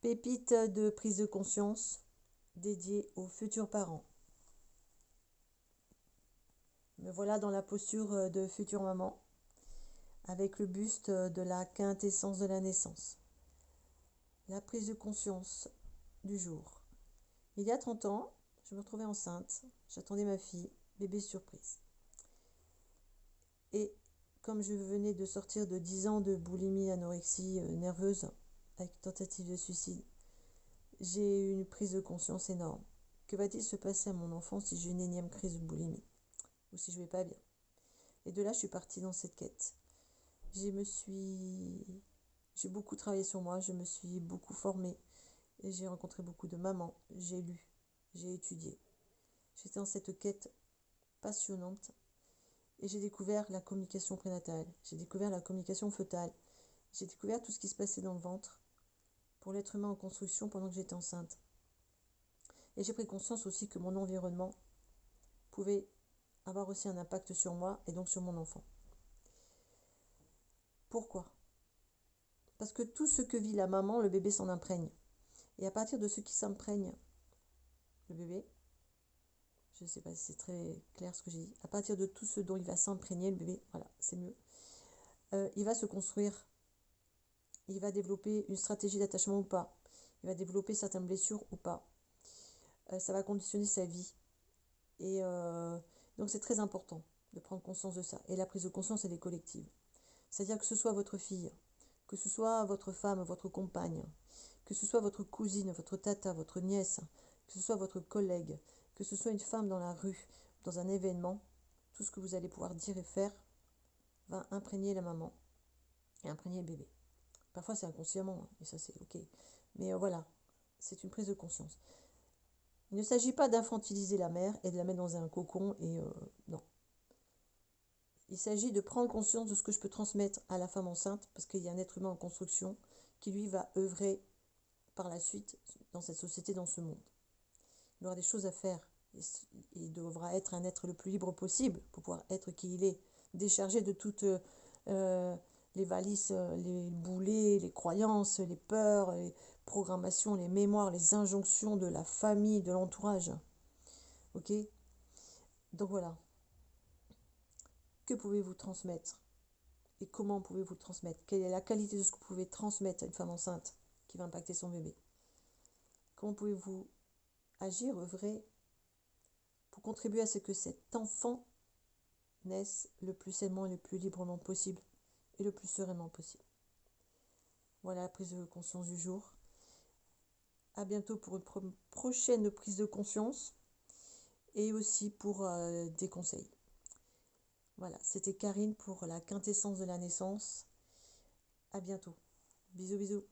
Pépite de prise de conscience dédiée aux futurs parents. Me voilà dans la posture de future maman, avec le buste de la quintessence de la naissance. La prise de conscience du jour. Il y a 30 ans, je me retrouvais enceinte, j'attendais ma fille, bébé surprise. Et comme je venais de sortir de 10 ans de boulimie, anorexie nerveuse, avec tentative de suicide, j'ai eu une prise de conscience énorme. Que va-t-il se passer à mon enfant si j'ai une énième crise de boulimie ou si je vais pas bien? Et de là, je suis partie dans cette quête. J'ai beaucoup travaillé sur moi, je me suis beaucoup formée et j'ai rencontré beaucoup de mamans, j'ai lu, j'ai étudié. J'étais dans cette quête passionnante et j'ai découvert la communication prénatale, j'ai découvert la communication fœtale, j'ai découvert tout ce qui se passait dans le ventre pour l'être humain en construction pendant que j'étais enceinte. Et j'ai pris conscience aussi que mon environnement pouvait avoir aussi un impact sur moi et donc sur mon enfant. Pourquoi? Parce que tout ce que vit la maman, le bébé s'en imprègne. Et à partir de ce qui s'imprègne, le bébé, je ne sais pas si c'est très clair ce que j'ai dit, à partir de tout ce dont il va s'imprégner, le bébé, voilà, c'est mieux, il va se construire, il va développer une stratégie d'attachement ou pas, il va développer certaines blessures ou pas. Ça va conditionner sa vie. Et donc c'est très important de prendre conscience de ça. Et la prise de conscience, elle est collective. C'est-à-dire que ce soit votre fille, que ce soit votre femme, votre compagne, que ce soit votre cousine, votre tata, votre nièce, que ce soit votre collègue, que ce soit une femme dans la rue, dans un événement, tout ce que vous allez pouvoir dire et faire va imprégner la maman et imprégner le bébé. Parfois c'est inconsciemment, et ça c'est ok. Mais voilà, c'est une prise de conscience. Il ne s'agit pas d'infantiliser la mère et de la mettre dans un cocon et non. Il s'agit de prendre conscience de ce que je peux transmettre à la femme enceinte, parce qu'il y a un être humain en construction qui lui va œuvrer par la suite dans cette société, dans ce monde. Il aura des choses à faire. Il devra être un être le plus libre possible pour pouvoir être qui il est, déchargé de toutes les valises, les boulets, les croyances, les peurs, les programmations, les mémoires, les injonctions de la famille, de l'entourage. Ok? Donc voilà. Que pouvez-vous transmettre? Et comment pouvez-vous le transmettre? Quelle est la qualité de ce que vous pouvez transmettre à une femme enceinte qui va impacter son bébé? Comment pouvez-vous agir, œuvrer pour contribuer à ce que cet enfant naisse le plus sainement et le plus librement possible et le plus sereinement possible? Voilà la prise de conscience du jour. À bientôt pour une prochaine prise de conscience et aussi pour des conseils. Voilà, c'était Karine pour la quintessence de la naissance. À bientôt. Bisous, bisous.